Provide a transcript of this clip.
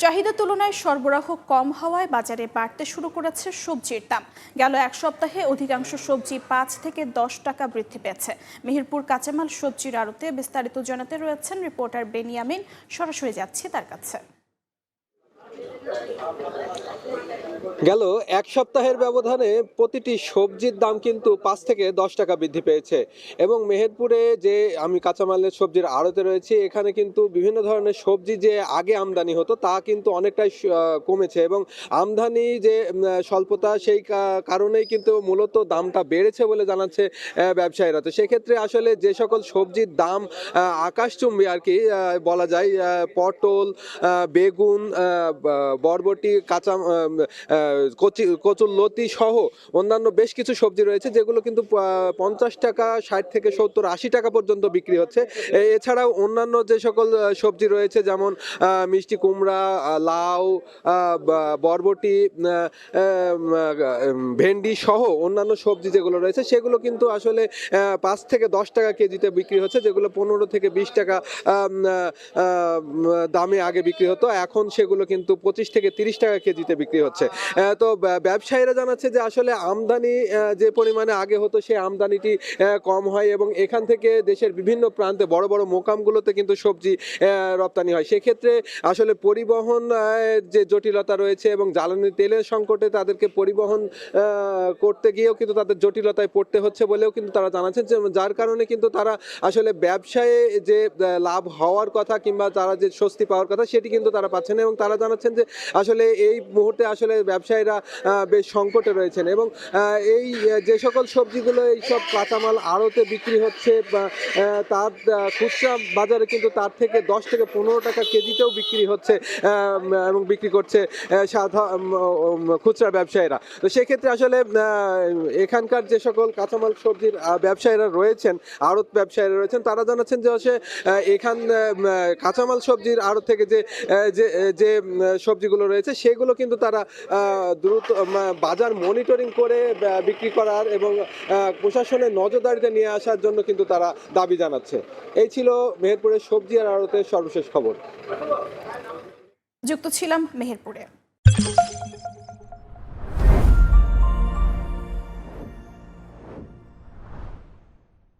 চাহিদা তুলনায় সরবরাহ কম হওয়ায় বাজারে বাড়তে শুরু করেছে সবজির দাম। গেল এক সপ্তাহে অধিকাংশ সবজি ৫ থেকে ১০ টাকা বৃদ্ধি পেয়েছে। মেহেরপুর কাঁচামাল সবজির আড়তে বিস্তারিত জানাতে রয়েছেন রিপোর্টার বেনিয়ামিন। সরাসরি যাচ্ছি তার কাছে। গেল এক সপ্তাহের ব্যবধানে প্রতিটি সবজির দাম কিন্তু ৫ থেকে ১০ টাকা বৃদ্ধি পেয়েছে এবং মেহেরপুরে যে আমি কাঁচামালের সবজির আড়তে রয়েছি, এখানে কিন্তু বিভিন্ন ধরনের সবজি যে আগে আমদানি হতো তা কিন্তু অনেকটাই কমেছে এবং আমদানি যে স্বল্পতা সেই কারণেই কিন্তু মূলত দামটা বেড়েছে বলে জানাচ্ছে ব্যবসায়ীরা। তো সেক্ষেত্রে আসলে যে সকল সবজির দাম আকাশচুম্বী আর কি বলা যায়, পটল, বেগুন, বরবটি, কাঁচা কচুরলতি সহ অন্যান্য বেশ কিছু সবজি রয়েছে যেগুলো কিন্তু ৫০ টাকা, ৬০ থেকে ৭০, ৮০ টাকা পর্যন্ত বিক্রি হচ্ছে। এছাড়াও অন্যান্য যে সকল সবজি রয়েছে যেমন মিষ্টি কুমড়া, লাউ, বরবটি, ভেন্ডি সহ অন্যান্য সবজি যেগুলো রয়েছে সেগুলো কিন্তু আসলে ৫ থেকে ১০ টাকা কেজিতে বিক্রি হচ্ছে, যেগুলো ১৫ থেকে ২০ টাকা দামে আগে বিক্রি হতো, এখন সেগুলো কিন্তু ২৫ থেকে ৩০ টাকা কেজিতে বিক্রি হচ্ছে। তো ব্যবসায়ীরা জানাচ্ছে যে আসলে আমদানি যে পরিমাণে আগে হতো সেই আমদানিটি কম হয় এবং এখান থেকে দেশের বিভিন্ন প্রান্তে বড় বড় মোকামগুলোতে কিন্তু সবজি রপ্তানি হয়। সেক্ষেত্রে আসলে পরিবহন যে জটিলতা রয়েছে এবং জ্বালানি তেলের সংকটে তাদেরকে পরিবহন করতে গিয়েও কিন্তু তাদের জটিলতায় পড়তে হচ্ছে বলেও কিন্তু তারা জানাচ্ছেন, যার কারণে কিন্তু তারা আসলে ব্যবসায়ে যে লাভ হওয়ার কথা কিংবা তারা যে স্বস্তি পাওয়ার কথা সেটি কিন্তু তারা পাচ্ছেন এবং তারা জানাচ্ছেন যে আসলে এই মুহূর্তে আসলে ব্যবসায়ীরা বেশ সংকটে রয়েছেন এবং এই যে সকল সবজিগুলো এইসব কাঁচামাল আড়তে বিক্রি হচ্ছে তার খুচরা বাজারে কিন্তু তার থেকে ১০ থেকে ১৫ টাকা কেজিতেও বিক্রি হচ্ছে এবং বিক্রি করছে খুচরা ব্যবসায়ীরা। তো সেক্ষেত্রে আসলে এখানকার যে সকল কাঁচামাল সবজির ব্যবসায়ীরা রয়েছেন, আড়ত ব্যবসায়ীরা রয়েছেন, তারা জানাচ্ছেন যে এখান কাঁচামাল সবজির আড়ত থেকে যে সবজিগুলো রয়েছে সেগুলো কিন্তু তারা দ্রুত বাজার মনিটরিং করে বিক্রি করার এবং প্রশাসনের নজরদারিতে নিয়ে আসার জন্য কিন্তু তারা দাবি জানাচ্ছে। এই ছিল মেহেরপুরের সবজি আর আড়তের সর্বশেষ খবর। যুক্ত ছিলাম মেহেরপুরে।